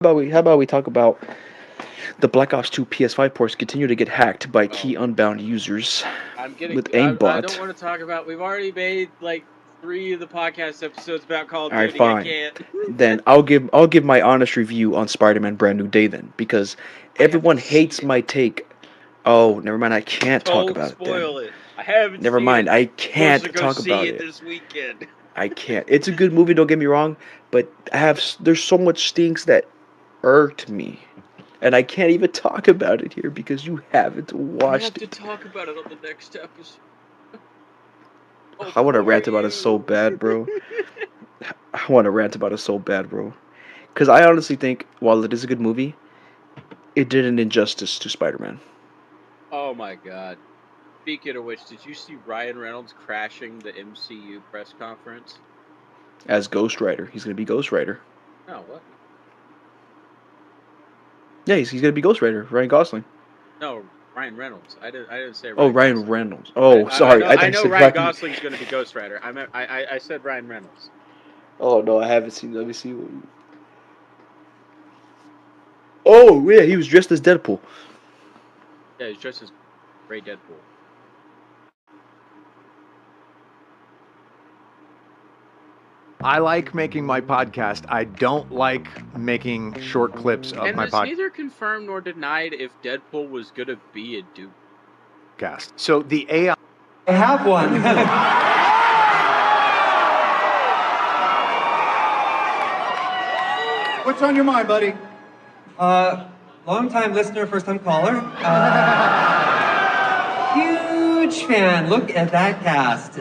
How about we talk about the Black Ops 2 PS5 ports continue to get hacked by Oh, key unbound users I'm getting. with I don't aimbot. want to talk about. We've already made like 3 of the podcast episodes about Call of All right, Duty. I fine. can't. Then I'll give my honest review on Spider-Man Brand New Day then, because I haven't everyone seen hates it. my take. Oh, never mind. I can't talk Don't about it then. spoil it. I haven't Never seen mind. it. I Supposed can't to go talk see about it it. this weekend. I can't. It's a good movie. Don't get me wrong, but there's so much things that irked me, and I can't even talk about it here because you haven't I have watched to it. talk about it on the next episode. Oh, I want to poor rant about it so you. bad, bro. I want to rant about it so bad, bro. Because I honestly think, while it is a good movie, it did an injustice to Spider-Man Oh my god. Speaking of which, did you see Ryan Reynolds crashing the MCU press conference? as Ghost Rider. He's gonna be Ghost Rider. No, what? Yeah, he's gonna be Ghost Rider. Ryan Gosling. No, Ryan Reynolds. I didn't say Oh, Ryan Ryan Gosling. Reynolds. Oh, I sorry. know I thought I you know said Ryan Ryan. Gosling's going to be Ghost Rider. I said Ryan Reynolds. Oh no, I haven't seen. Let me see. Oh yeah, he was dressed as Deadpool. Yeah, he's dressed as Ray Deadpool. I like making my podcast. I don't like making short clips of And my it's neither confirmed nor denied if Deadpool was going to be a dude. podcast. So the AI. I have one. What's on your mind, buddy? Long-time listener, first-time caller. Huge fan. Look at that cast.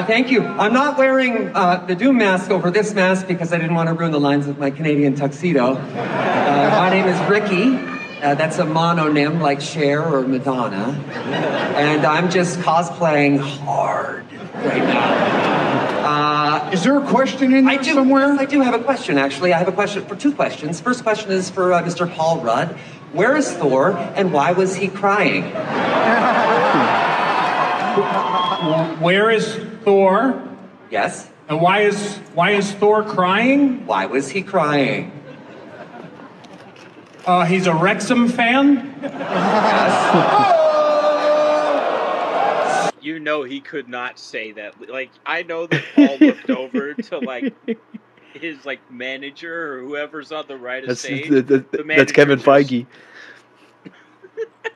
Thank you. I'm not wearing the Doom mask over this mask because I didn't want to ruin the lines of my Canadian tuxedo. My name is Ricky. That's a mononym like Cher or Madonna. And I'm just cosplaying hard right now. Is there a question in there somewhere? I do have a question, actually. I have a question for 2 questions. First question is for Mr. Paul Rudd. Where is Thor, and why was he crying? Where is Thor? Yes? And why is Thor crying? Why was he crying? He's a Wrexham fan. Yes. You know he could not say that. Like, I know that Paul looked over to, like, his, like, manager or whoever's on the right of stage. That's Kevin Feige.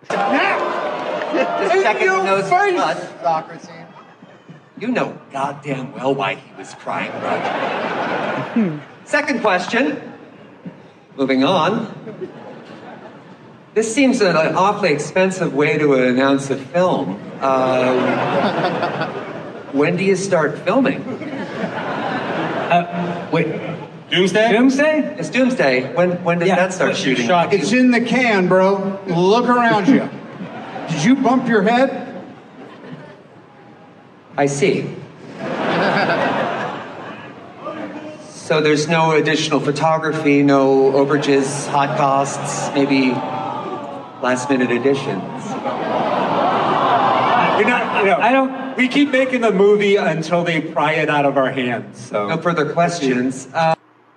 Just checking the nose for blood. Soccer team. You know goddamn well why he was crying, Rudd. Second question. Moving on. This seems an awfully expensive way to announce a film. When do you start filming? Wait, Doomsday? Doomsday? It's Doomsday. When does that start shooting? It's in the can, bro. Look around you. Did you bump your head? I see. So there's no additional photography, no overages, hot costs, maybe last-minute additions. I don't. We keep making the movie until they pry it out of our hands. So No further questions.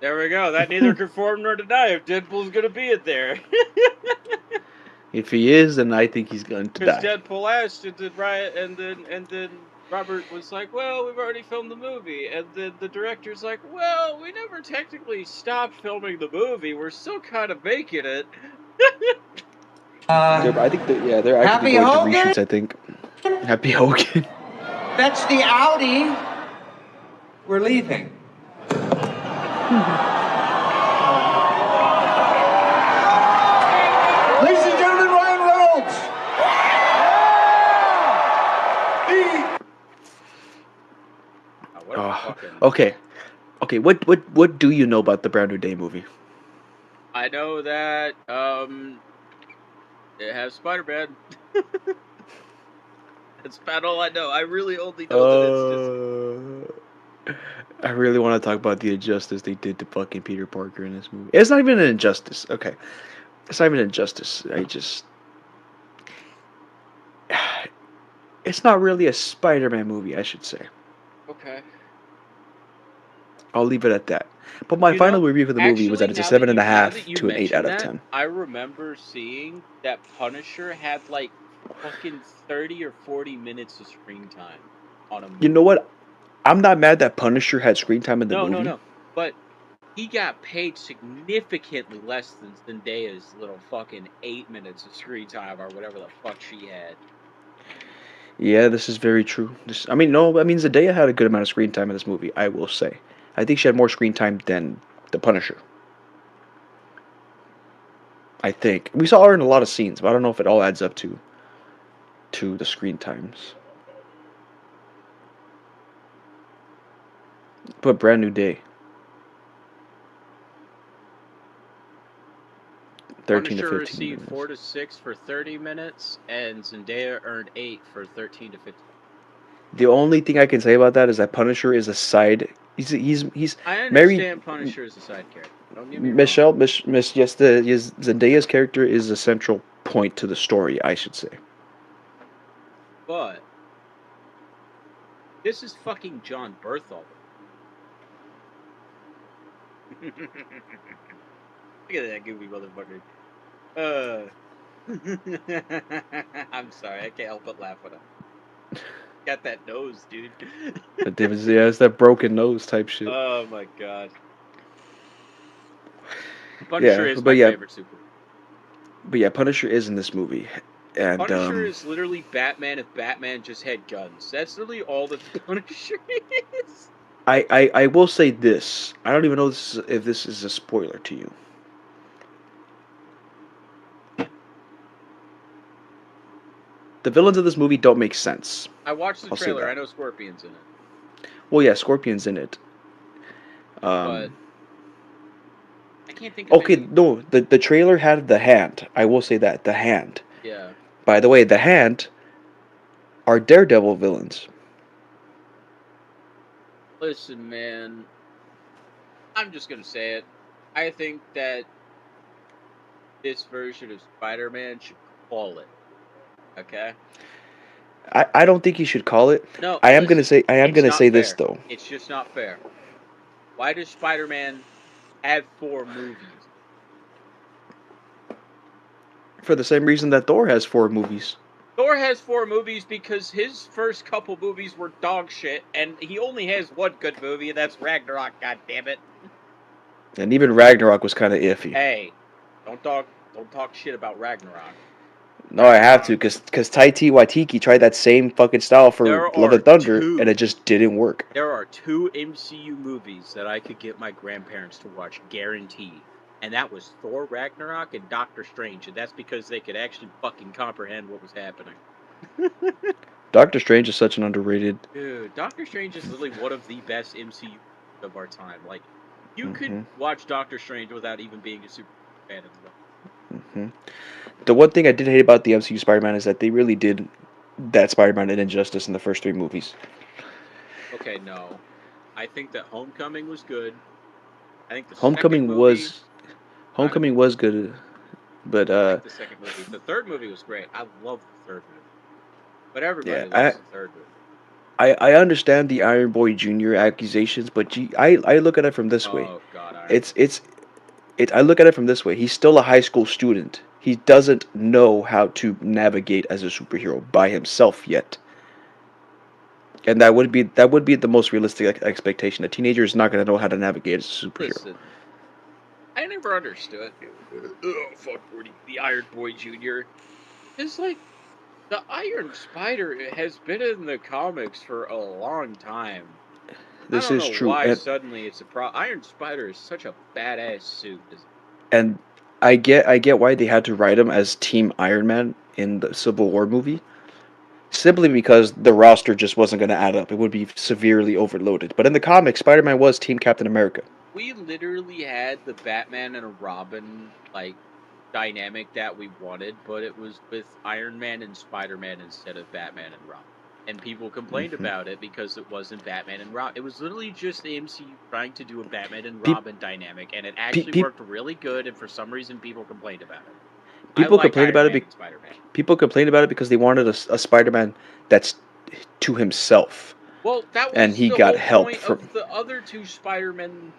There we go. That neither confirmed nor denied if Deadpool's going to be in there. If he is, then I think he's going to Because die. Deadpool asked, and then Ryan, and then Robert was like, "Well, we've already filmed the movie," and then the director's like, "Well, we never technically stopped filming the movie. We're still kind of making it." I think they're actually Happy going Hogan? to reshoots. I think Happy Hogan. Fetch the Audi. We're leaving. Ladies and gentlemen, Ryan Reynolds. What a Oh, fucking- okay. What do you know about the Brand New Day movie? I know that it has Spider-Man. That's about all I know. I really only know that it's just. I really want to talk about the injustice they did to fucking Peter Parker in this movie. It's not even an injustice. Okay, it's not even an injustice. It's not really a Spider-Man movie, I should say. Okay. I'll leave it at that. But my You know, final review for the movie was that actually, it's a seven and a now that half you to an 8 out mention of that, 10. I remember seeing that Punisher had like fucking 30 or 40 minutes of screen time on a You movie. know what? I'm not mad that Punisher had screen time in the movie. No. But he got paid significantly less than Zendaya's little fucking 8 minutes of screen time or whatever the fuck she had. Yeah, this is very true. I mean, no, I mean Zendaya had a good amount of screen time in this movie. I will say. I think she had more screen time than the Punisher. I think we saw her in a lot of scenes, but I don't know if it all adds up to the screen times. But Brand New Day, 13 to Punisher 15 received minutes. 4 to 6 for 30 minutes, and Zendaya earned 8 for 13 to 15. The only thing I can say about that is that Punisher is a side. He's I married. understand Punisher is a side character. Don't get me wrong. Michelle, Miss, yes, Zendaya's character is a central point to the story, I should say. But this is fucking John Berthold. Look at that goofy motherfucker. I'm sorry, I can't help but laugh at him. Got that nose, dude. It's that broken nose type shit. Oh my god. Punisher Yeah, is my favorite superhero. but yeah, Punisher is in this movie, and Punisher is literally Batman if Batman just had guns. That's literally all that the Punisher is. I will say this. I don't even know if this is a spoiler to you. The villains of this movie don't make sense. I watched the I'll say trailer. that. I know Scorpion's in it. Well, yeah, Scorpion's in it. But I can't think of Okay, any... no, the trailer had the Hand. I will say that, the Hand. Yeah. By the way, the Hand are Daredevil villains. Listen, man. I'm just gonna say it. I think that this version of Spider-Man should call it. Okay? I don't think you should call it. No, I am listen, gonna say this fair. though. It's just not fair. Why does Spider-Man have 4 movies? For the same reason that Thor has 4 movies. Thor has 4 movies because his first couple movies were dog shit, and he only has one good movie, and that's Ragnarok, goddammit. And even Ragnarok was kind of iffy. Hey, don't talk shit about Ragnarok. No, I have to, because Taika Waititi tried that same fucking style for Love and Thunder, and it just didn't work. There are 2 MCU movies that I could get my grandparents to watch, guaranteed. And that was Thor Ragnarok and Doctor Strange, and that's because they could actually fucking comprehend what was happening. Doctor Strange is such an underrated... Dude, Doctor Strange is literally one of the best MCU of our time. Like, you could watch Doctor Strange without even being a super fan of the The one thing I did hate about the MCU Spider-Man is that they really did that Spider-Man an injustice in the first 3 movies. Okay, no. I think that Homecoming was good. I think the Homecoming was good, but I like the second movie. The third movie was great. I love the third movie. But everybody loves the third movie. I understand the Iron Boy Jr. accusations, but I look at it from this way. Oh God, I look at it from this way. He's still a high school student. He doesn't know how to navigate as a superhero by himself yet. And that would be the most realistic expectation. A teenager is not going to know how to navigate as a superhero. Listen, I never understood. Oh fuck, the Iron Boy Jr. It's like the Iron Spider has been in the comics for a long time. This is true. Why suddenly it's a Iron Spider is such a badass suit. And I get why they had to write him as Team Iron Man in the Civil War movie. Simply because the roster just wasn't going to add up. It would be severely overloaded. But in the comics, Spider-Man was Team Captain America. We literally had the Batman and a Robin dynamic that we wanted, but it was with Iron Man and Spider-Man instead of Batman and Robin. And people complained about it because it wasn't Batman and Robin. It was literally just the MCU trying to do a Batman and Robin dynamic, and it actually worked really good, and for some reason people complained about it. People complained about it because they wanted a Spider-Man that's to himself. Well, that and was he the got whole help point from. of the other two Spider-Men.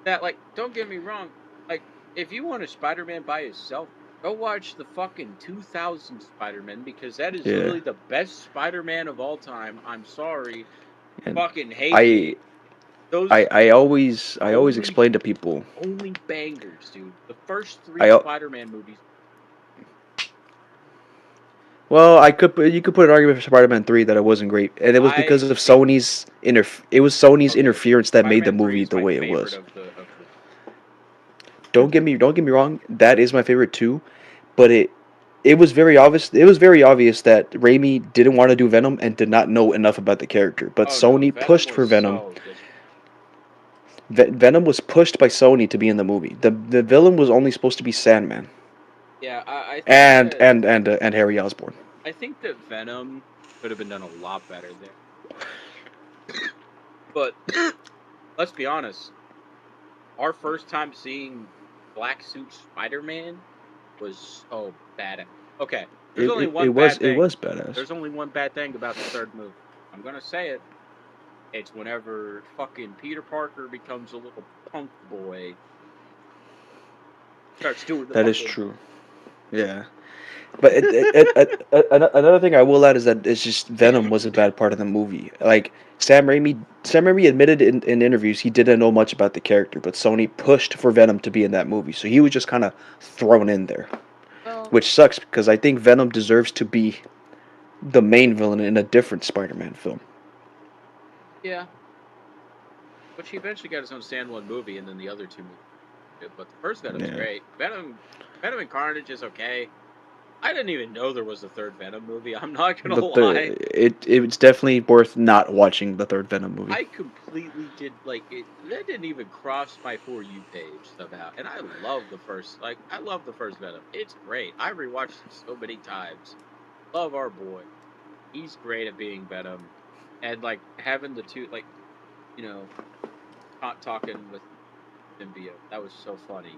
That, like, don't get me wrong. Like, if you want a Spider-Man by himself, go watch the fucking 2000 Spider-Man, because that is Yeah, literally the best Spider-Man of all time. I'm sorry. and Fucking hate I me. Those I always only explain to people. only bangers, dude. The first three I al- Spider-Man movies. well, you could put an argument for Spider-Man 3 that it wasn't great, and it was I because of think Sony's okay, interference that made the Spider-Man 3 movie is the my way it favorite was. of the Don't get me wrong, that is my favorite too, but it was very obvious. It was very obvious that Raimi didn't want to do Venom and did not know enough about the character. But Oh no, Sony Venom pushed was for Venom. so dis- Venom was pushed by Sony to be in the movie. The villain was only supposed to be Sandman Yeah, and Harry Osborn. I think that Venom could have been done a lot better there. But let's be honest, our first time seeing black suit Spider-Man was so bad. Okay, there's only one bad It thing. was badass. There's only one bad thing about the third movie. I'm gonna say it. It's whenever fucking Peter Parker becomes a little punk boy, starts doing the That is fucking. true. Yeah. But another thing I will add is that it's just Venom was a bad part of the movie. Like Sam Raimi admitted in interviews he didn't know much about the character, but Sony pushed for Venom to be in that movie, so he was just kind of thrown in there, Well, which sucks because I think Venom deserves to be the main villain in a different Spider-Man film. yeah, but he eventually got his own standalone movie, and then the other two movies. But the first Venom's Yeah. great. Venom and Carnage is okay. I didn't even know there was a third Venom movie. I'm not gonna lie. It's definitely worth not watching the third Venom movie. I completely did like it. That didn't even cross my For You page somehow. And I love the first. Like I love the first Venom. It's great. I rewatched it so many times. Love our boy. He's great at being Venom, and like having the two like you know not talking with symbiote. That was so funny.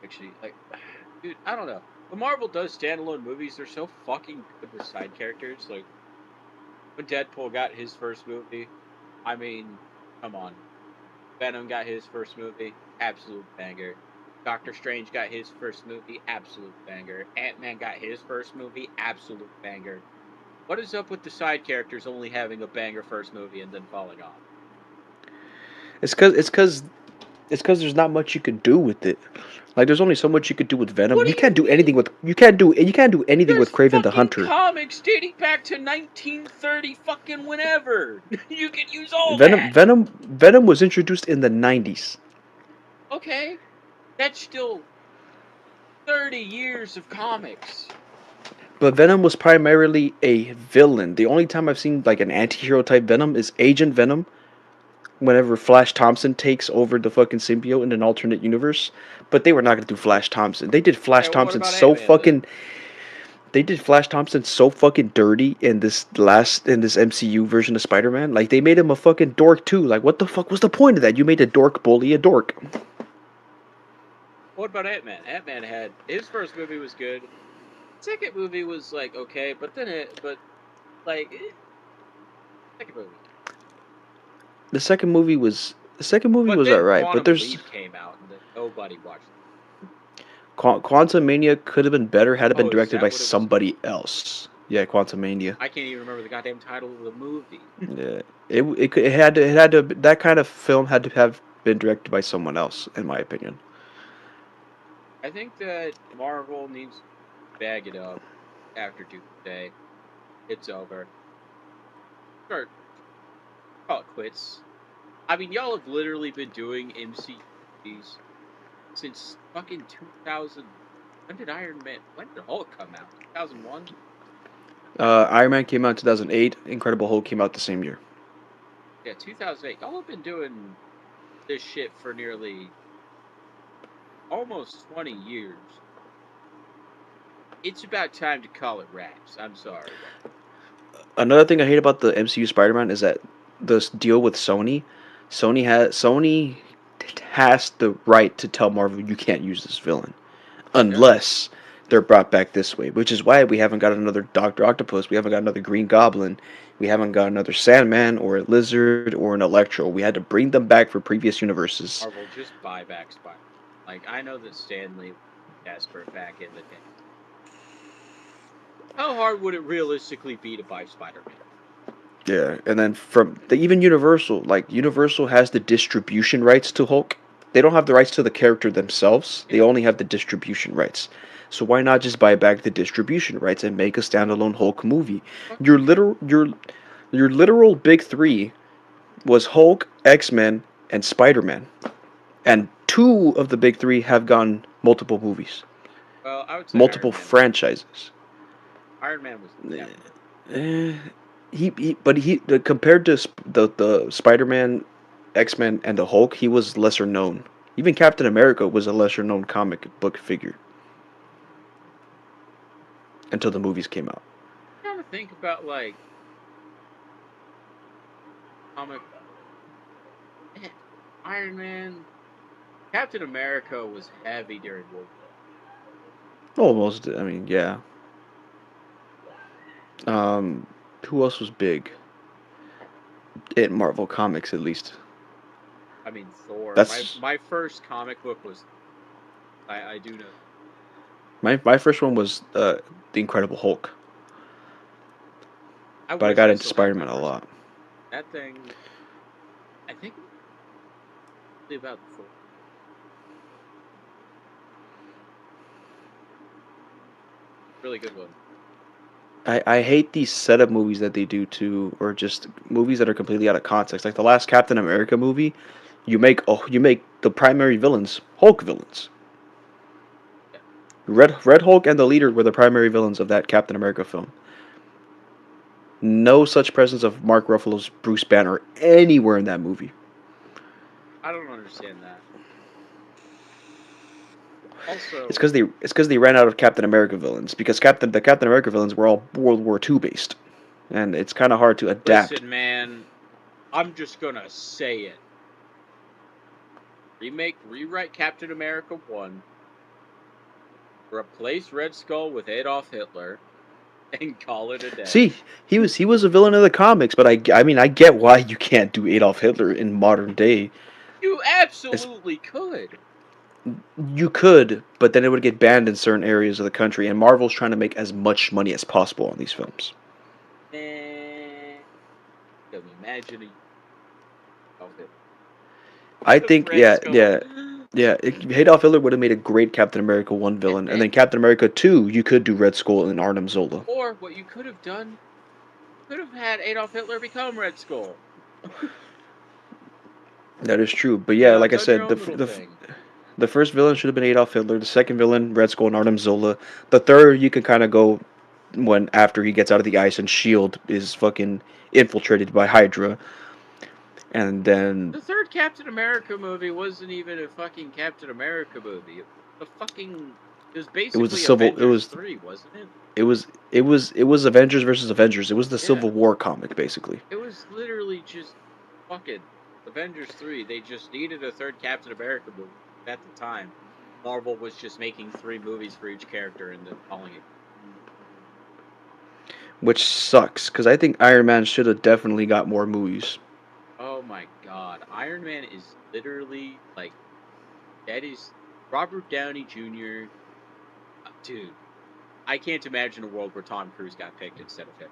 Actually, like, dude, I don't know. When Marvel does standalone movies, they're so fucking good with side characters. Like when Deadpool got his first movie, I mean, come on. Venom got his first movie, absolute banger. Doctor Strange got his first movie, absolute banger. Ant-Man got his first movie, absolute banger. What is up with the side characters only having a banger first movie and then falling off? It's cause there's not much you could do with it. Like there's only so much you could do with Venom. What do you mean? You can't do anything There's with Craven the fucking Hunter. comics dating back to 1930 fucking whenever. You could use all that. Venom was introduced in the 90s. Okay, that's still 30 years of comics. But Venom was primarily a villain. The only time I've seen like an anti-hero type Venom is Agent Venom whenever Flash Thompson takes over the fucking symbiote in an alternate universe. But they were not gonna do Flash Thompson. Okay, well, what about Ant-Man then? They did Flash Thompson so fucking dirty in this MCU version of Spider-Man. Like they made him a fucking dork too. Like what the fuck was the point of that? You made a dork bully a dork. What about Ant-Man? Ant-Man had his first movie was good. Second movie was like okay, but then like second movie. The second movie But was then alright, but Quantum there's Leap came out and then nobody watched it. Quantum Mania could have been better had it been Oh, is directed that by what it was? somebody else. Yeah, Quantum Mania. I can't even remember the goddamn title of the movie. Yeah, it had to that kind of film had to have been directed by someone else, in my opinion. I think that Marvel needs to bag it up after Doomsday. It's over. Start call it quits. I mean, y'all have literally been doing MCUs since fucking 2000. When did Iron Man? When did Hulk come out? 2001. Iron Man came out in 2008. Incredible Hulk came out the same year. Yeah, 2008. Y'all have been doing this shit for nearly almost 20 years. It's about time to call it wraps. I'm sorry. Another thing I hate about the MCU Spider-Man is that this deal with Sony has the right to tell Marvel you can't use this villain Yeah. unless they're brought back this way, which is why we haven't got another Doctor Octopus, we haven't got another Green Goblin, we haven't got another Sandman or a Lizard or an Electro. We had to bring them back for previous universes. Marvel, just buy back Spider. Like, I know that Stan Lee was desperate back in the day. How hard would it realistically be to buy Spider-Man? Yeah, and then from even Universal, like Universal has the distribution rights to Hulk. They don't have the rights to the character themselves. They only have the distribution rights. So why not just buy back the distribution rights and make a standalone Hulk movie? Your literal your literal big three was Hulk, X-Men, and Spider-Man. And two of the big three have gone multiple movies, Well, I would say multiple franchises. Iron Man was never. Eh, but compared to the Spider-Man, X-Men, and the Hulk, he was lesser known. Even Captain America was a lesser known comic book figure until the movies came out. I'm trying to think about like comic. Iron Man, Captain America was heavy during World War. Almost, I mean, yeah. Who else was big in Marvel Comics, at least? I mean, Thor. That's My first comic book was. I do know. my first one was the Incredible Hulk, but I wish got into still had my Spider-Man a first lot. one. That thing, I think, it's about Thor. Really good one. I hate these setup movies that they do too, or just movies that are completely out of context. Like the last Captain America movie, you make the primary villains Hulk villains. Yeah. Red Hulk and the Leader were the primary villains of that Captain America film. No such presence of Mark Ruffalo's Bruce Banner anywhere in that movie. I don't understand that. Also, It's because they ran out of Captain America villains because the Captain America villains were all World War II based, and it's kind of hard to adapt. listen, man, I'm just gonna say it. Rewrite Captain America 1, replace Red Skull with Adolf Hitler, and call it a day. See, he was a villain in the comics, but I mean I get why you can't do Adolf Hitler in modern day. You absolutely could. You could, but then it would get banned in certain areas of the country, and Marvel's trying to make as much money as possible on these films. And imagine Adolf Hitler. I think, Red yeah, Skull. yeah. Adolf Hitler would have made a great Captain America 1 villain, and then Captain America 2, you could do Red Skull and Arnim Zola. Or what you could have done, could have had Adolf Hitler become Red Skull. That is true, but yeah, like I said, thing. the first villain should have been Adolf Hitler. The second villain, Red Skull and Arnim Zola. The third, you can kind of go when after he gets out of the ice and Shield is fucking infiltrated by Hydra, and then The third Captain America movie wasn't even a fucking Captain America movie. It was basically Avengers 3, wasn't it? it was Avengers versus Avengers. It was the Civil War comic, basically. It was literally just fucking Avengers 3. They just needed a third Captain America movie at the time. Marvel was just making 3 movies for each character and then calling it. Which sucks, because I think Iron Man should have definitely got more movies. Oh my god. Iron Man is literally, like, that is Robert Downey Jr. Dude, I can't imagine a world where Tom Cruise got picked instead of him.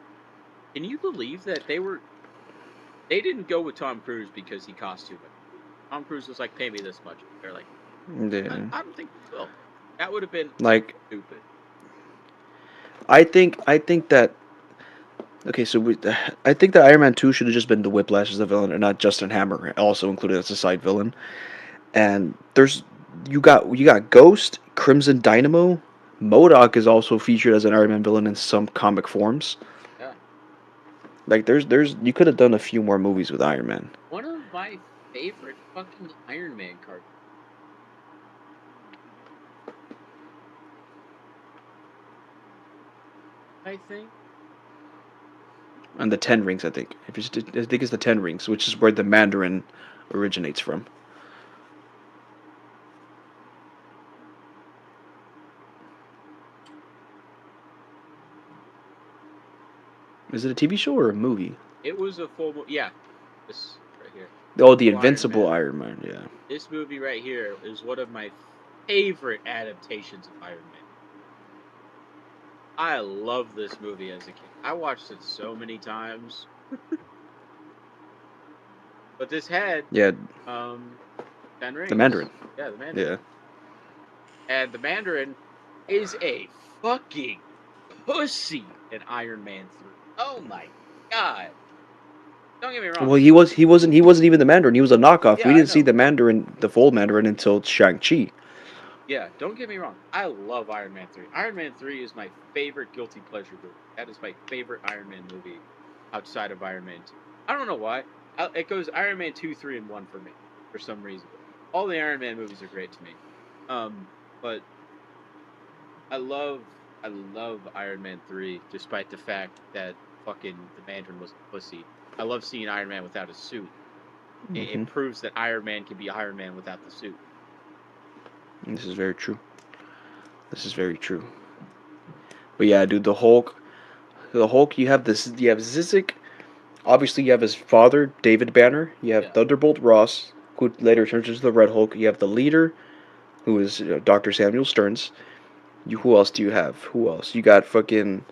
Can you believe that they didn't go with Tom Cruise because he cost too much? Tom Cruise was like, pay me this much. They're like, Yeah. I don't think we will. That would have been Like, stupid. I think that okay, I think that Iron Man 2 should have just been the Whiplash as the villain and not Justin Hammer also included as a side villain. And you got Ghost, Crimson Dynamo, MODOK is also featured as an Iron Man villain in some comic forms. Yeah. Like there's you could have done a few more movies with Iron Man. One of my favorite fucking Iron Man cartoons. I think. And the Ten Rings, I think. I think it's the Ten Rings, which is where the Mandarin originates from. Is it a TV show or a movie? It was a full yeah. This right here. Oh, the Full Invincible Iron Man. Yeah. This movie right here is one of my favorite adaptations of Iron Man. I love this movie as a kid. I watched it so many times. But this had Yeah. Ben Rings. The Mandarin. Yeah, the Mandarin. Yeah. And the Mandarin is a fucking pussy in Iron Man 3. Oh my god. Don't get me wrong. Well, he wasn't even the Mandarin. He was a knockoff. Yeah, We I didn't see know. the Mandarin, the full Mandarin, until Shang-Chi. Yeah, don't get me wrong. I love Iron Man 3. Iron Man 3 is my favorite guilty pleasure movie. That is my favorite Iron Man movie outside of Iron Man 2. I don't know why. It goes Iron Man 2, 3, and 1 for me, for some reason. All the Iron Man movies are great to me. But I love Iron Man 3, despite the fact that fucking the Mandarin was a pussy. I love seeing Iron Man without a suit. It proves that Iron Man can be Iron Man without the suit. This is very true. This is very true. But yeah, dude, the Hulk, you have Zizek. Obviously, you have his father, David Banner. You have Thunderbolt Ross, who later turns into the Red Hulk. You have the leader, who is Dr. Samuel Stearns. Who else do you have? Who else? You got fucking.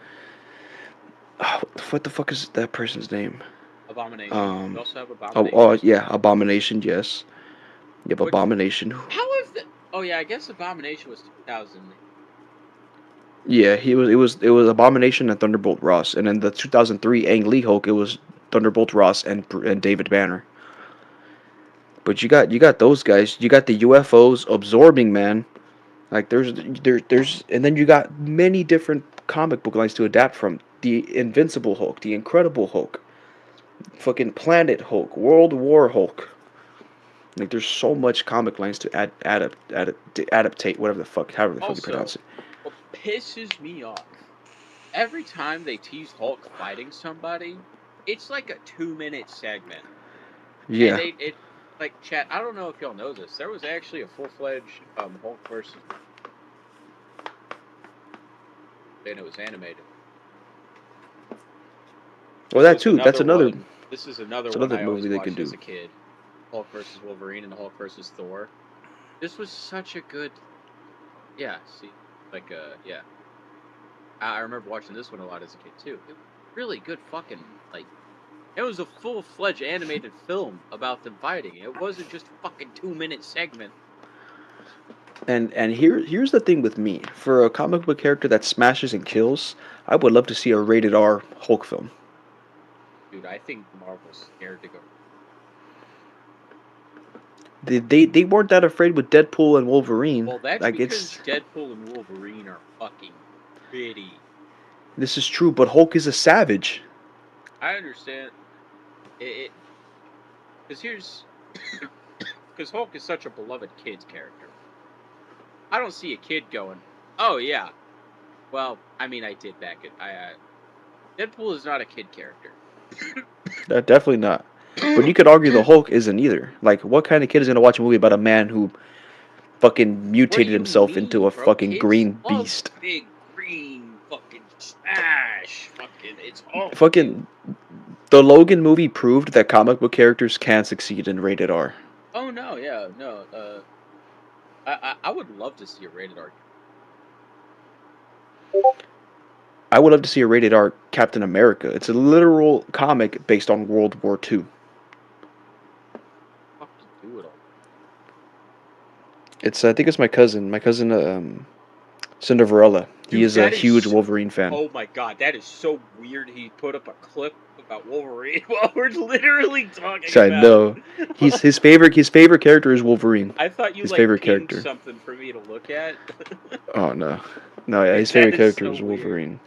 What the fuck is that person's name? Abomination. You also have Abomination. Oh yeah, Abomination. Yes, you have Abomination. How is that? Oh yeah, I guess Abomination was 2000. Yeah, it was Abomination and Thunderbolt Ross, and in the 2003 Ang Lee Hulk, it was Thunderbolt Ross and David Banner. But you got those guys. You got the UFOs, Absorbing Man. Like there's and then you got many different comic book lines to adapt from. The Invincible Hulk, the Incredible Hulk, fucking Planet Hulk, World War Hulk. Like there's so much comic lines to adaptate, whatever the fuck, however the fuck you pronounce it. What pisses me off, every time they tease Hulk fighting somebody, it's like a 2-minute segment. Yeah. And like, chat, I don't know if y'all know this. There was actually a full-fledged Hulk versus, and it was animated. Well, that too. That's another. This is another one I always watched as a kid. Hulk versus Wolverine and Hulk versus Thor. This was such a good. Yeah. See, like yeah. I remember watching this one a lot as a kid too. It was really good fucking like. It was a full-fledged animated film about them fighting. It wasn't just a fucking 2-minute segment. And here's the thing with me. For a comic book character that smashes and kills, I would love to see a rated R Hulk film. Dude, I think Marvel's scared to go. They weren't that afraid with Deadpool and Wolverine. Well, that's like because Deadpool and Wolverine are fucking bitty. This is true, but Hulk is a savage. I understand. Because Hulk is such a beloved kid's character. I don't see a kid going, oh yeah. Well, I mean, I did back it. Deadpool is not a kid character. Definitely not. But you could argue the Hulk isn't either. Like, what kind of kid is gonna watch a movie about a man who fucking mutated himself into a fucking Kids green love beast? Big green fucking smash. Fucking, it's Hulk. Fucking. The Logan movie proved that comic book characters can succeed in rated R. Oh no, yeah, no. I would love to see a rated R. I would love to see a rated R Captain America. It's a literal comic based on World War II. Fuck to do it all. I think it's my cousin Cinderella. He is a huge Wolverine fan. Oh my god, that is so weird. He put up a clip about Wolverine while we're literally talking about. I know. His favorite character is Wolverine. I thought you his like favorite pinged character. something for me to look at. Oh no, yeah, his favorite character is Wolverine.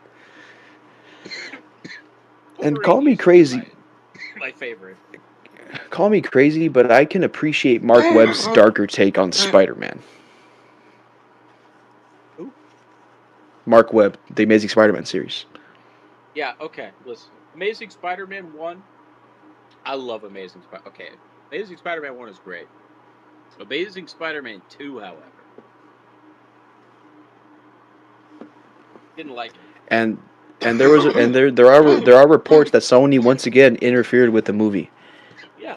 And call me crazy. My favorite. Call me crazy, but I can appreciate Mark Webb's darker take on Spider-Man. Who? Mark Webb, the Amazing Spider-Man series. Yeah, okay, listen. Amazing Spider-Man 1. I love Amazing Spider-Man. Okay, Amazing Spider-Man 1 is great. Amazing Spider-Man 2, however, didn't like it. And And there are reports that Sony once again interfered with the movie Yeah,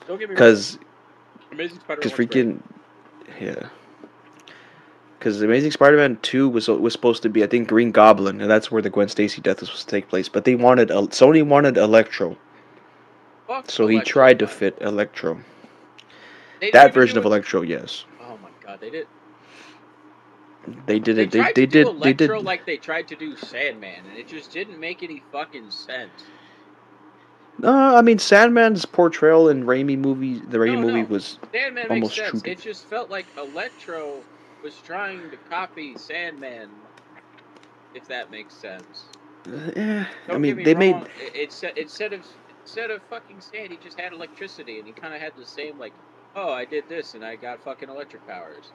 don't get me wrong. because Amazing Spider-Man because one's great. freaking yeah. Because Amazing Spider-Man 2 was supposed to be, I think, Green Goblin, and that's where the Gwen Stacy death was supposed to take place. But Sony wanted Electro, Fuck so he Electro, tried to by the fit way. Electro. They didn't That even version do of it. Electro, yes, Oh my god, they did. they did They it. tried to do They Electro did. like they tried to do Sandman, and it just didn't make any fucking sense. No, I mean Sandman's portrayal in the Raimi No, movie no. was Sandman makes almost true sense. to. It just felt like Electro was trying to copy Sandman, if that makes sense. I Don't get mean, me they made. wrong. Instead of fucking sand, he just had electricity, and he kind of had the same like, oh, I did this, and I got fucking electric powers.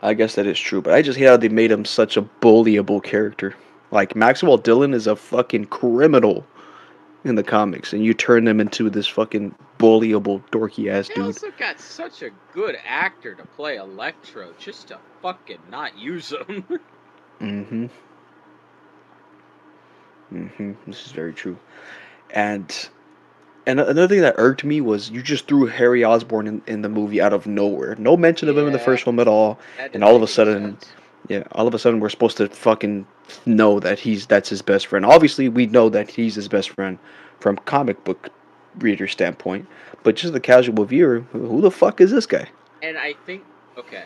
I guess that is true, but I just hate how they made him such a bullyable character. Like Maxwell Dillon is a fucking criminal in the comics, and you turn him into this fucking bullyable, dorky ass They dude. also got such a good actor to play Electro, just to fucking not use him. Mm-hmm. Mm-hmm. This is very true. And another thing that irked me was you just threw Harry Osborn in the movie out of nowhere. No mention of him in the Yeah, first film at all. that And didn't all of a make any sudden, sense. yeah, all of a sudden we're supposed to fucking know that that's his best friend. Obviously, we know that he's his best friend from comic book reader standpoint, but just the casual viewer, who the fuck is this guy? And I think, okay,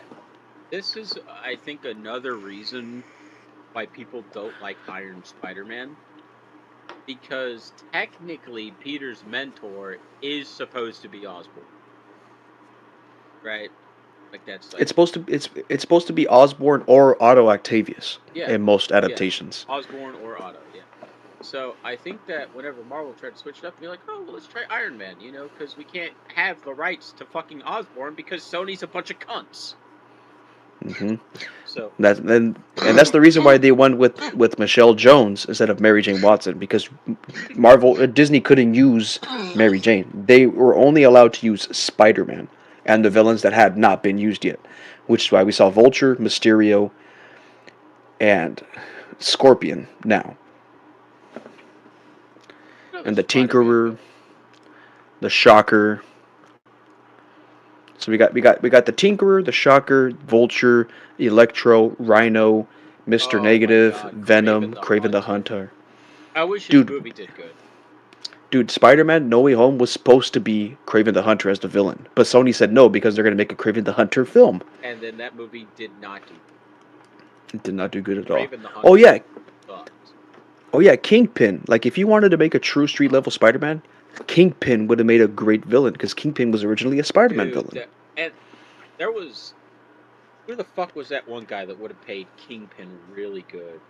this is, I think, another reason why people don't like Iron Spider-Man. Because technically, Peter's mentor is supposed to be Osborn, right? Like that's like, It's supposed to be Osborn or Otto Octavius yeah, in most yeah, adaptations. Osborn or Otto, yeah. So I think that whenever Marvel tried to switch it up, be like, oh, well, let's try Iron Man, because we can't have the rights to fucking Osborn because Sony's a bunch of cunts. Hmm. So That's the reason why they went with Michelle Jones instead of Mary Jane Watson, because Disney couldn't use Mary Jane. They were only allowed to use Spider-Man and the villains that had not been used yet, which is why we saw Vulture, Mysterio, and Scorpion now, another and the Spider-Man Tinkerer, villain. the Shocker. So we got the Tinkerer, the Shocker, Vulture, Electro, Rhino, Mister Oh my Negative, God, Craven Venom, the Craven the Hunter. Hunter. I wish his Dude, movie did good. Spider-Man No Way Home was supposed to be Craven the Hunter as the villain, but Sony said no because they're going to make a Craven the Hunter film. And then that movie did not do. It did not do good at all. Craven the Oh Hunter yeah, sucked. Kingpin. Like if you wanted to make a true street level Spider-Man, Kingpin would have made a great villain because Kingpin was originally a Spider-Man Dude, villain. and there was, who the fuck was that one guy that would have paid Kingpin really good?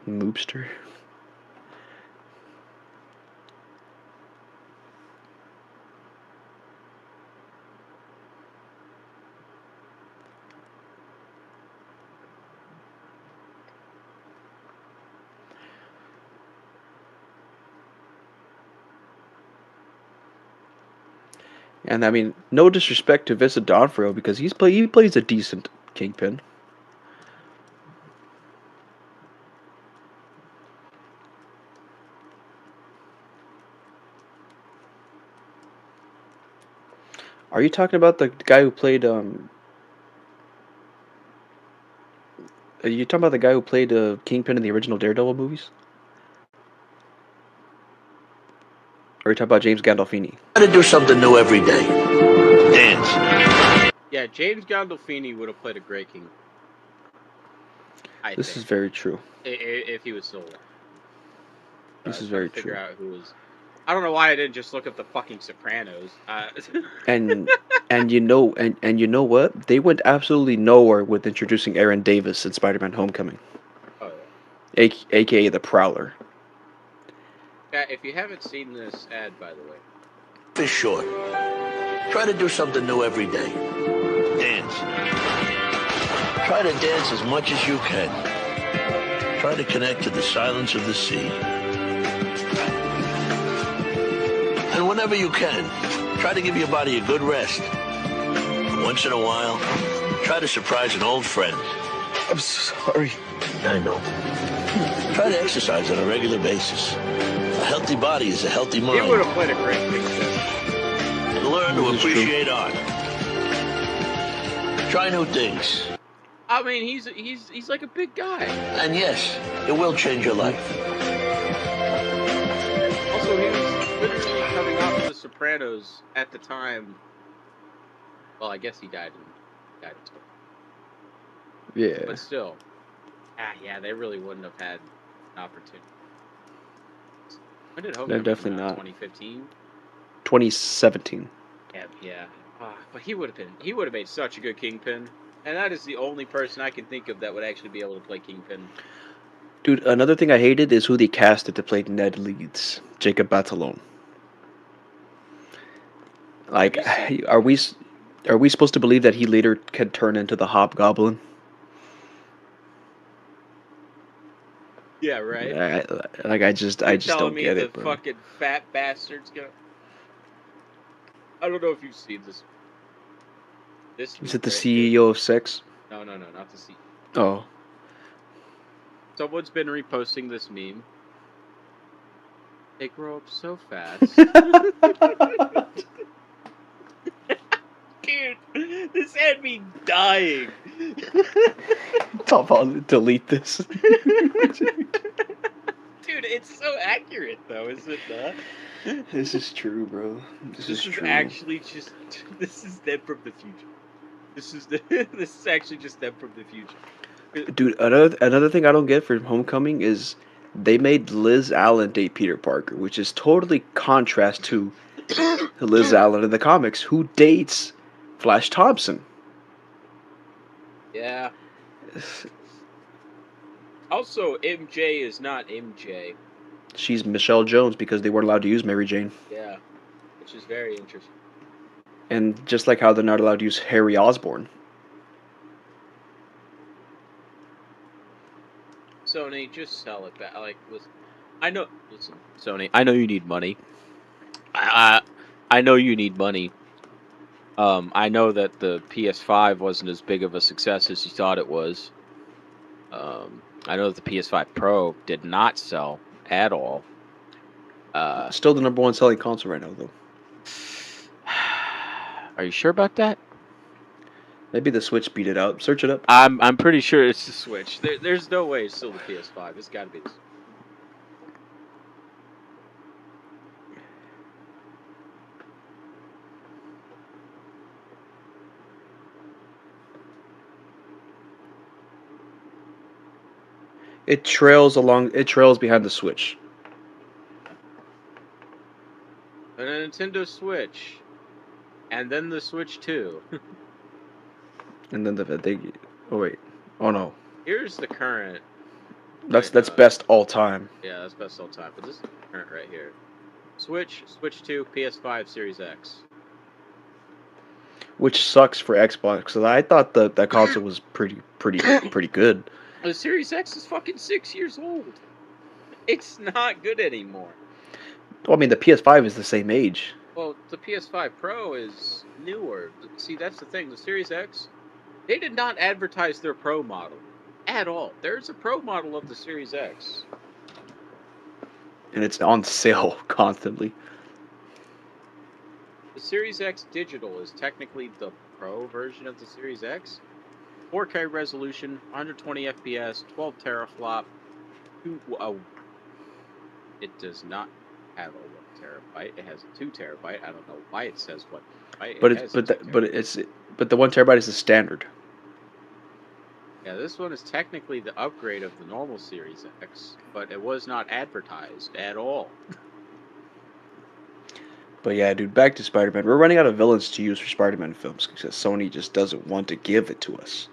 Moobster. And I mean, no disrespect to Vincent D'Onofrio because he plays a decent Kingpin. Are you talking about the guy who played Are you talking about the guy who played Kingpin in the original Daredevil movies? Or are you talking about James Gandolfini? Try to do something new every day. Dance. Yeah, James Gandolfini would have played a great King. I This think is very true. if he was still alive. This is Trying very to figure true. out who was. I don't know why I didn't just look up the fucking Sopranos. And and you know what? They went absolutely nowhere with introducing Aaron Davis in Spider-Man: Homecoming, Oh yeah. aka the Prowler. Yeah, if you haven't seen this ad, by the way, Is short. Try to do something new every day. Dance. Try to dance as much as you can. Try to connect to the silence of the sea. And whenever you can, Try to give your body a good rest. Once in a while, try to surprise an old friend. I'm sorry. I know. Try to exercise on a regular basis. A healthy body is a healthy He mind. would have played a great Kingpin. And learn to This is true. appreciate art. Try new things. I mean, he's like a big guy. And yes, it will change your life. Also, he was literally coming off of The Sopranos at the time. Well, I guess he died in Yeah. But still. Yeah, they really wouldn't have had an opportunity. When did Homecoming definitely come out? not. 2015? 2017. Yeah. But he would have made such a good Kingpin. And that is the only person I can think of that would actually be able to play Kingpin. Dude, another thing I hated is who they casted to play Ned Leeds. Jacob Batalon. Like, are we supposed to believe that he later can turn into the Hobgoblin? Yeah, right. I just don't get it, the bro. fucking fat bastards go. I don't know if you've seen this. Is it the CEO of Sex? No, not the CEO. Oh. Someone's been reposting this meme. They grow up so fast. Dude, this had me dying. Top on delete this. Dude, it's so accurate though, is it not? This is true, bro. This is true. Actually just this is them from the future. This is actually just them from the future. Dude, another thing I don't get for Homecoming is they made Liz Allen date Peter Parker, which is totally contrast to Liz Allen in the comics, who dates Flash Thompson. Yeah. Also, MJ is not MJ. She's Michelle Jones because they weren't allowed to use Mary Jane. Yeah, which is very interesting. And just like how they're not allowed to use Harry Osborn. Sony, just sell it back. Listen, Sony, I know you need money. I know you need money. I know that the PS5 wasn't as big of a success as you thought it was. I know that the PS5 Pro did not sell at all. Still the number one selling console right now, though. Are you sure about that? Maybe the Switch beat it out. Search it up. I'm pretty sure it's the Switch. There's no way it's still the PS5. It's got to be the Switch. It trails behind the Switch. And a Nintendo Switch. And then the Switch 2. And then oh wait. Oh no. Here's the current. That's best all time. Yeah, that's best all time. But this is the current right here. Switch 2, PS5, Series X. Which sucks for Xbox because I thought that console was pretty good. The Series X is fucking 6 years old. It's not good anymore. Well, I mean, the PS5 is the same age. Well, the PS5 Pro is newer. See, that's the thing. The Series X, they did not advertise their Pro model at all. There's a Pro model of the Series X. And it's on sale constantly. The Series X Digital is technically the Pro version of the Series X. 4K resolution, 120 FPS, 12 teraflop. It does not have a 1 terabyte. It has a 2 terabyte. I don't know why it says 1 terabyte. But the 1 terabyte is the standard. Yeah, this one is technically the upgrade of the normal Series X, but it was not advertised at all. But yeah, dude, back to Spider-Man. We're running out of villains to use for Spider-Man films because Sony just doesn't want to give it to us.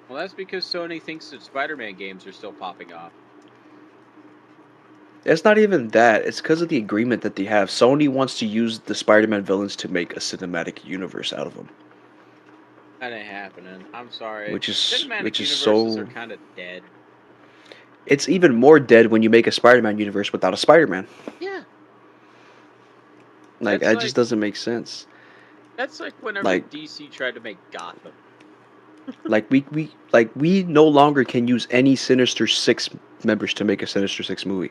Well, that's because Sony thinks that Spider-Man games are still popping off. It's not even that. It's because of the agreement that they have. Sony wants to use the Spider-Man villains to make a cinematic universe out of them. That ain't happening. I'm sorry. Which is universes so. are kind of dead. It's even more dead when you make a Spider-Man universe without a Spider-Man. Yeah. Like, That's that just like doesn't make sense. that's like whenever Like, DC tried to make Gotham. we no longer can use any Sinister Six members to make a Sinister Six movie,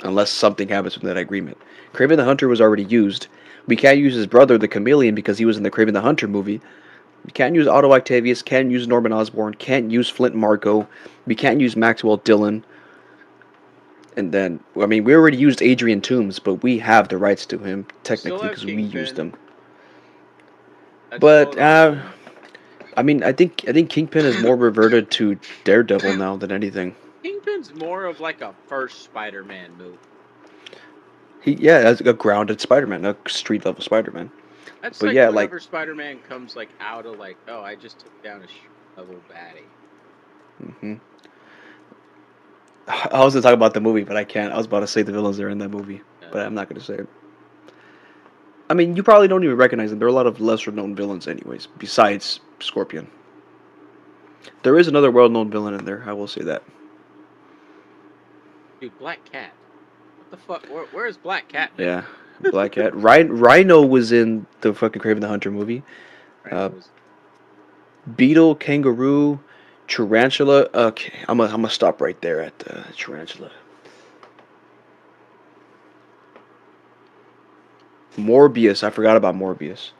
unless something happens with that agreement. Kraven the Hunter was already used. We can't use his brother, the Chameleon, because he was in the Kraven the Hunter movie. We can't use Otto Octavius. Can't use Norman Osborn. Can't use Flint Marko. We can't use Maxwell Dillon. And then, I mean, we already used Adrian Toomes, but we have the rights to him Still technically have because we used Kingpin. them. That's still But an option. I mean, I think Kingpin is more reverted to Daredevil now than anything. Kingpin's more of like a first Spider-Man movie. Yeah, as a grounded Spider-Man, a street level Spider-Man. That's But like yeah, like, whenever Spider-Man comes like out of like, oh, I just took down a level baddie. hmm I was gonna talk about the movie, but I can't. I was about to say the villains that are in that movie, but I'm not gonna say it. I mean, you probably don't even recognize them. There are a lot of lesser known villains, anyways, besides Scorpion. There is another well known villain in there, I will say that. Dude, Black Cat. What the fuck? Where's Black Cat, man? Yeah, Black Cat. Rhino was in the fucking Kraven the Hunter movie. Rhino was Beetle, Kangaroo, Tarantula. Okay, I'm gonna stop right there at Tarantula. Morbius. I forgot about Morbius.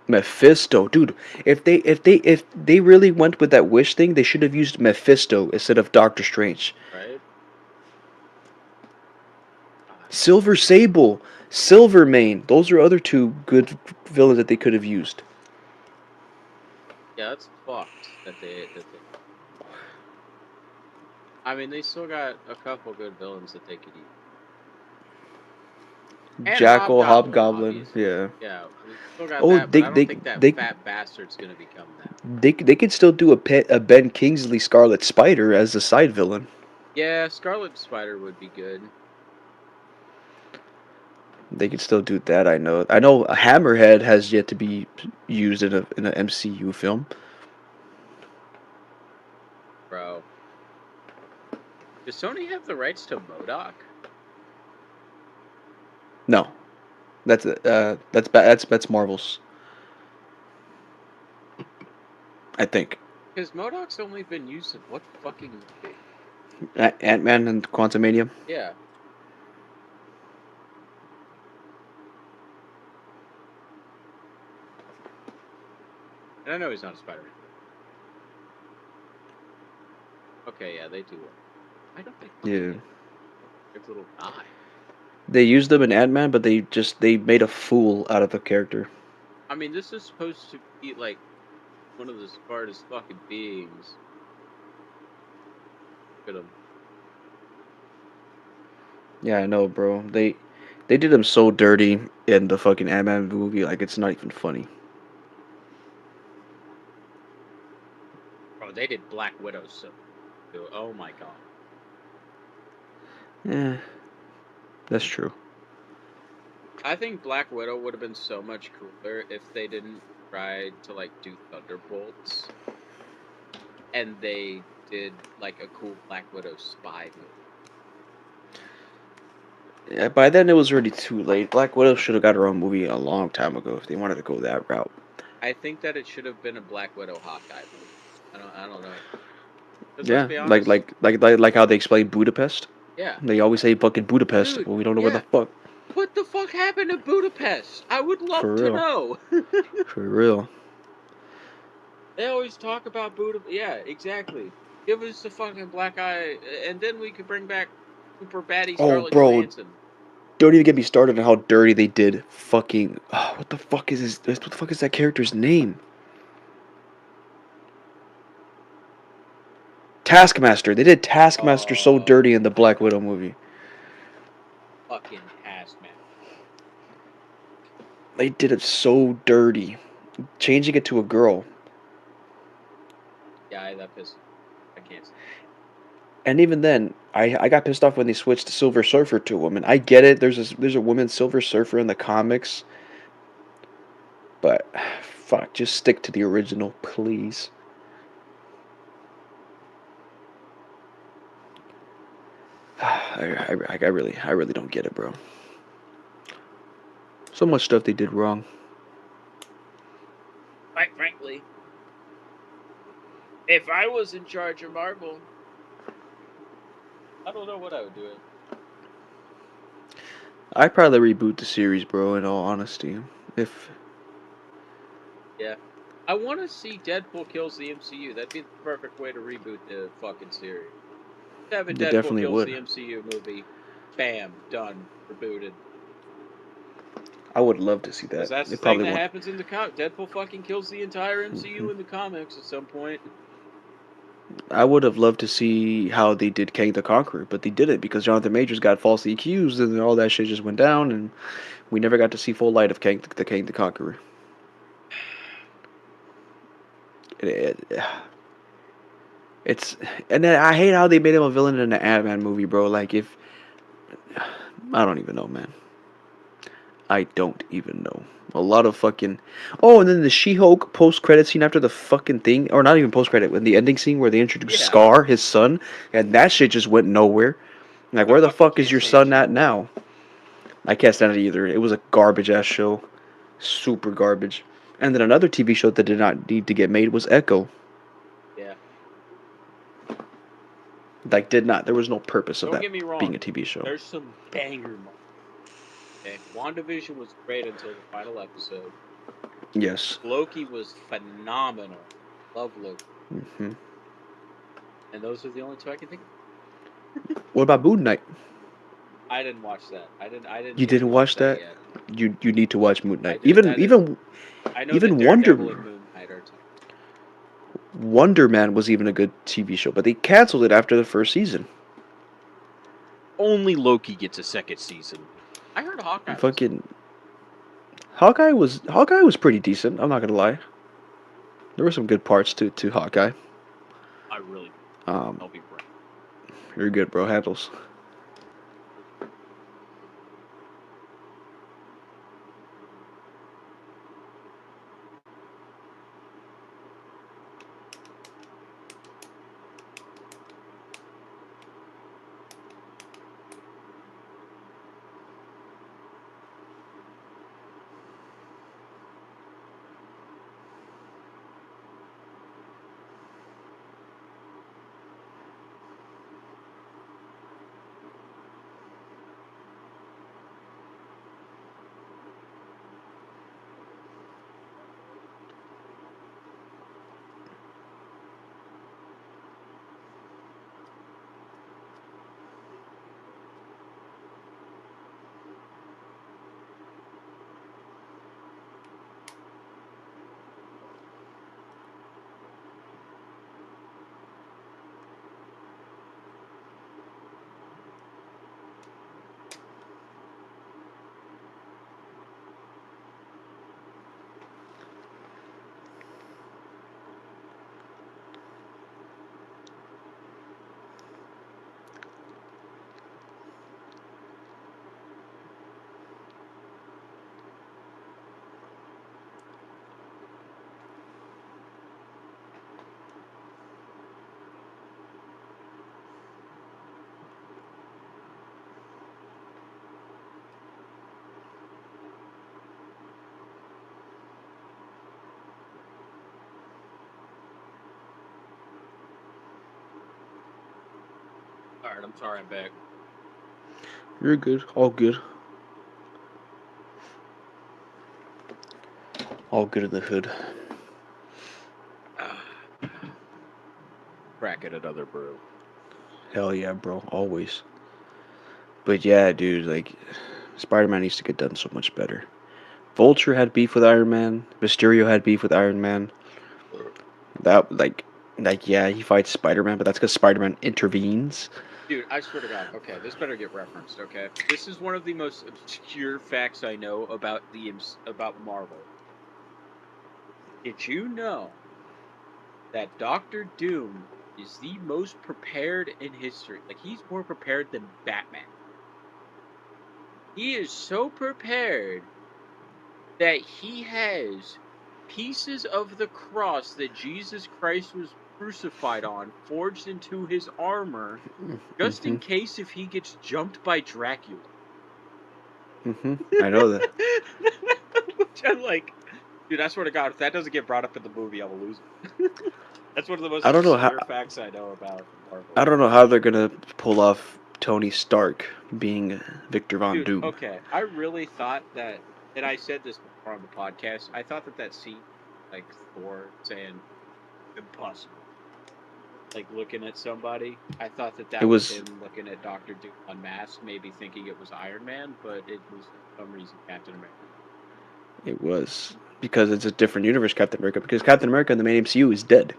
Mephisto, dude. If they really went with that wish thing, they should have used Mephisto instead of Doctor Strange. right. Silver Sable, Silvermane. Those are other two good villains that they could have used. Yeah, that's fucked that they. I mean, they still got a couple good villains that they could use. And Jackal, Hobgoblin, Hobgoblin. obviously. Yeah. Yeah, we still got Oh, that, but they I don't they think that they fat bastard's gonna become that. they could still do a Ben Kingsley Scarlet Spider as a side villain. Yeah, Scarlet Spider would be good. They could still do that. I know. I know. Hammerhead has yet to be used in an MCU film. Bro. Does Sony have the rights to MODOK? No, that's Marvel's. I think Because MODOK's only been used in what fucking movie? Ant-Man and Quantumania. Yeah. And I know he's not a Spider-Man. Okay, yeah, they do. I don't think. Yeah. It's a little guy. They used them in Ant-Man, but they made a fool out of the character. I mean, this is supposed to be like one of the smartest fucking beings. Look at him. Yeah, I know, bro. They did him so dirty in the fucking Ant-Man movie, like it's not even funny. Bro, they did Black Widow so. Dude, oh my god. Yeah, that's true. I think Black Widow would have been so much cooler if they didn't try to like do Thunderbolts, and they did like a cool Black Widow spy movie. Yeah, by then it was already too late. Black Widow should have got her own movie a long time ago if they wanted to go that route. I think that it should have been a Black Widow Hawkeye movie. I don't know. 'Cause Yeah, let's be honest, like how they explain Budapest. yeah. They always say fucking Budapest. Dude, Well, we don't know where yeah. the fuck. What the fuck happened to Budapest? I would love For to real. know. For real. They always talk about Budapest. Yeah, exactly. Give us the fucking black eye, and then we could bring back super baddie Oh, Scarlett bro. Johansson. Don't even get me started on how dirty they did fucking. What the fuck is his? What the fuck is that character's name? Taskmaster. They did Taskmaster so dirty in the Black Widow movie. Fucking Taskmaster. They did it so dirty, changing it to a girl. Yeah, that pissed. I can't. And even then, I got pissed off when they switched Silver Surfer to a woman. I get it. There's a woman Silver Surfer in the comics, but fuck, just stick to the original, please. I really don't get it, bro. So much stuff they did wrong. Quite frankly, if I was in charge of Marvel, I don't know what I would do. I'd probably reboot the series, bro. In all honesty, if Yeah. I want to see Deadpool kills the MCU. That'd be the perfect way to reboot the fucking series. Have a they Deadpool definitely kills would. the MCU movie. Bam, done, rebooted. I would love to see Because that. that's They the thing probably that won't. happens in the comic. Deadpool fucking kills the entire MCU Mhm. in the comics at some point. I would have loved to see how they did Kang the Conqueror, but they didn't because Jonathan Majors got falsely accused, and all that shit just went down, and we never got to see full light of Kang the Conqueror. It, it's and then I hate how they made him a villain in the Ant-Man movie, bro. Like if I don't even know, man. I don't even know. A lot of fucking. Oh, and then the She-Hulk post-credit scene after the fucking thing, or not even post-credit, when the ending scene where they introduced Yeah. Scar, his son, and that shit just went nowhere. Like, where the fuck is your son at now? I can't stand it either. It was a garbage ass show, super garbage. And then another TV show that did not need to get made was Echo. Yeah. Like, did not. There was no purpose of Don't that get me wrong. being a TV show. There's some banger moments. Okay. WandaVision was great until the final episode. Yes. Loki was phenomenal. Love Loki. Hmm. And those are the only two I can think of. What about Moon Knight? I didn't watch that. I didn't You get didn't to watch that? yet. You need to watch Moon Knight. I did. That is, I know that Even Daredevil and Moon Knight are Wonder Man was even a good TV show, but they canceled it after the first season. only Loki gets a second season. I heard Hawkeye. Fucking Hawkeye was pretty decent. I'm not gonna lie. There were some good parts to Hawkeye. I really. Um, I'll be frank. you're good, bro. Handles. All right, I'm sorry, I'm back. You're good. All good. All good in the hood. Crack at another brew. Hell yeah, bro. Always. But yeah, dude, like Spider-Man needs to get done so much better. Vulture had beef with Iron Man. Mysterio had beef with Iron Man. That like yeah, he fights Spider-Man, but that's because Spider-Man intervenes. Dude, I swear to God. Okay, this better get referenced. Okay, this is one of the most obscure facts I know about about Marvel. Did you know that Doctor Doom is the most prepared in history? Like, he's more prepared than Batman. He is so prepared that he has pieces of the cross that Jesus Christ was crucified on forged into his armor, just in case if he gets jumped by Dracula. I know that. Which I'm like, dude, I swear to God, if that doesn't get brought up in the movie, I will lose it. That's one of the most I don't know obscure how. facts I know about Marvel. I don't know how they're gonna pull off Tony Stark being Victor Von Dude, Doom. okay, I really thought that, and I said this before on the podcast, I thought that scene, like Thor saying, impossible, like looking at somebody, I thought that It was was. him looking at Doctor Doom unmasked, maybe thinking it was Iron Man, but it was for some reason Captain America. It was because it's a different universe, Captain America. Because Captain America in the main MCU is dead.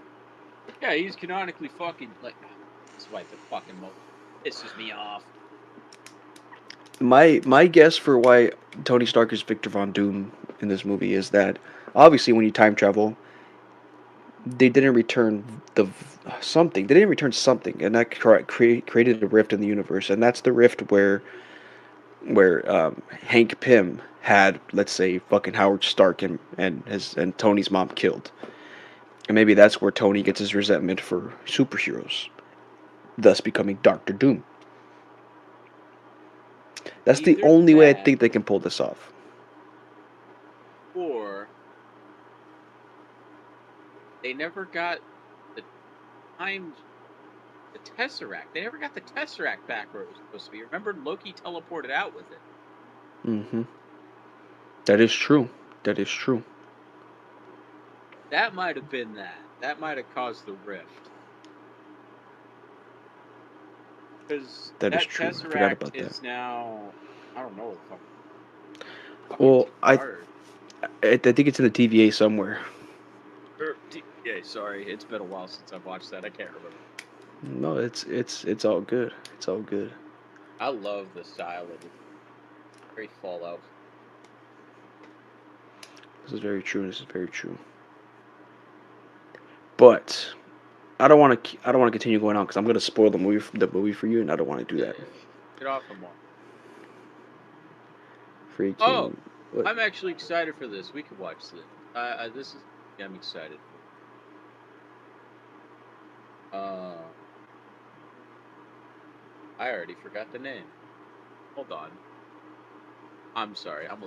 Yeah, he's canonically fucking, like, swipe the fucking mo. Pisses me off. My guess for why Tony Stark is Victor Von Doom in this movie is that obviously when you time travel, they didn't return something. They didn't return something, and that created a rift in the universe, and that's the rift where Hank Pym had, let's say, fucking Howard Stark and Tony's mom killed, and maybe that's where Tony gets his resentment for superheroes, thus becoming Doctor Doom. That's the Either only way I that, think they can pull this off. or they never got the time, the Tesseract. They never got the Tesseract back where it was supposed to be. Remember, Loki teleported out with it. Mm-hmm. That is true. That is true. That might have been that. That might have caused the rift. Because That that is true. I forgot Tesseract about is that. now, I don't know what the fuck. Well, I Hard. think it's in the TVA somewhere. Yeah, sorry, it's been a while since I've watched that. I can't remember. No, it's all good. It's all good. I love the style of it. Very Fallout. This is very true. This is very true. But I don't want to. I don't want to continue going on because I'm going to spoil the movie for you, and I don't want to do that. Get off of more. Freaking. Oh, what? I'm actually excited for this. We could watch this. This is. Yeah, I'm excited. I already forgot the name. Hold on. I'm sorry. I'm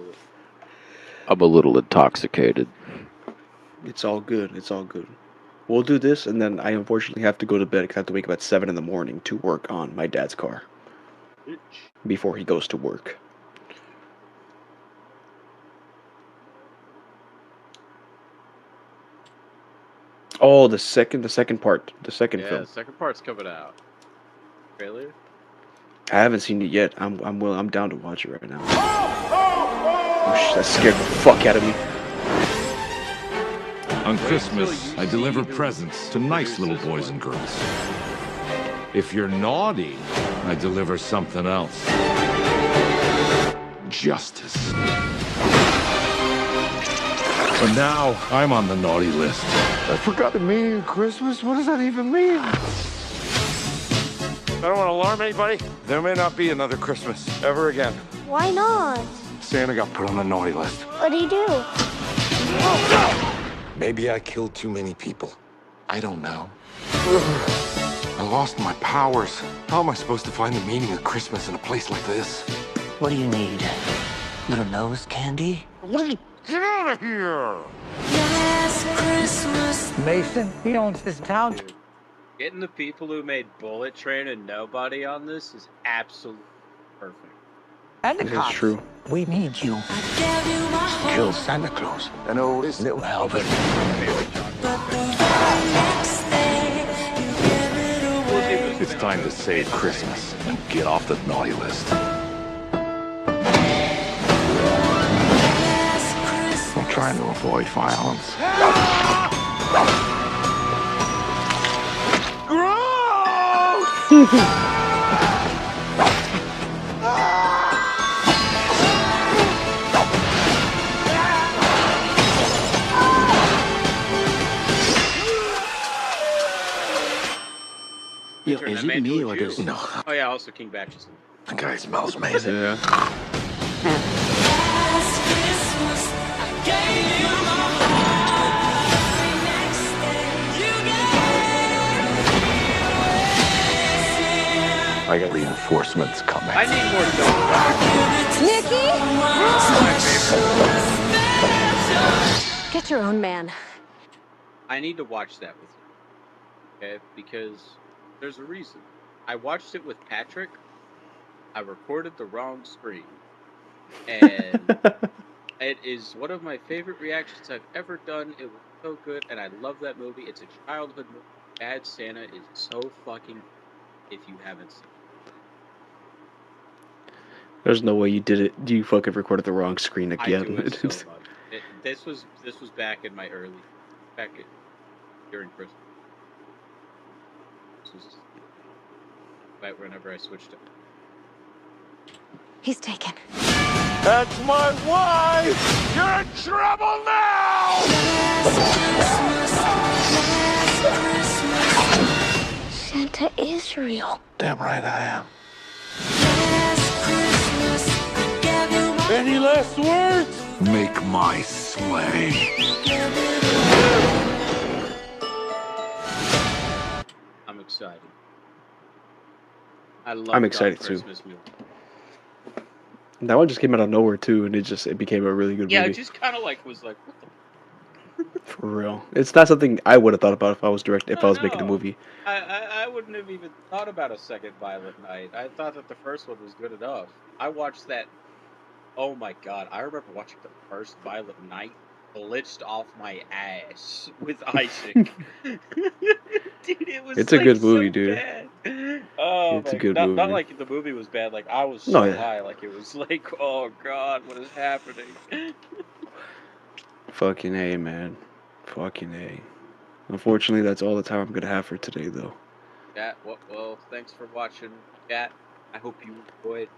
a little intoxicated. It's all good. It's all good. We'll do this, and then I unfortunately have to go to bed because I have to wake up at 7 in the morning to work on my dad's car before he goes to work. Oh, the second part, the second Yeah, film. the second part's coming out. Trailer? I haven't seen it yet. I'm down to watch it right now. Oh, that scared the fuck out of me. On Christmas, I deliver presents to nice little boys and girls. If you're naughty, I deliver something else. Justice. But now, I'm on the naughty list. I forgot the meaning of Christmas? What does that even mean? I don't want to alarm anybody. There may not be another Christmas ever again. Why not? Santa got put on the naughty list. What'd he do? Maybe I killed too many people. I don't know. I lost my powers. How am I supposed to find the meaning of Christmas in a place like this? What do you need? Little nose candy? Get out of here! Last Christmas. Mason, he owns this town. Dude, getting the people who made Bullet Train and Nobody on this is absolutely perfect. And the This cops. is true. We need you. Kill Santa Claus. I know this little Albert. It's time to save Christmas and get off the naughty list. I'm trying to avoid violence. Yo, is it me or does... No, Oh yeah, also King Batches. the guy smells amazing. Yeah. I got reinforcements coming. I need more Nikki! Get your own man. I need to watch that with you. Okay? Because there's a reason. I watched it with Patrick. I recorded the wrong screen. And it is one of my favorite reactions I've ever done. It was so good, and I love that movie. It's a childhood movie. Bad Santa is so fucking good if you haven't seen it. There's no way you did it. You fucking recorded the wrong screen again. I do it so much. This was back in my during Christmas. This was right whenever I switched it. He's taken. That's my wife! You're in trouble now! Santa is real. Damn right I am. Any last words? Make my sleigh. I'm excited. I'm excited too. Christmas movie. That one just came out of nowhere too, and it became a really good Yeah, movie. it just kind of was like, what the. For real, it's not something I would have thought about if I was making a movie. I wouldn't have even thought about a second Violent Night. I thought that the first one was good enough. I watched that. Oh my god! I remember watching the first Violent Night, glitched off my ass with Isaac. Dude, it was. It's a good movie, so dude. Bad. Oh It's my! a good Not movie. like the movie was bad. Like I was so No, yeah. high. Like it was like, oh god, what is happening? Fucking A, man. Fucking A. Unfortunately, that's all the time I'm gonna have for today, though. Chat, well, thanks for watching, chat. I hope you enjoyed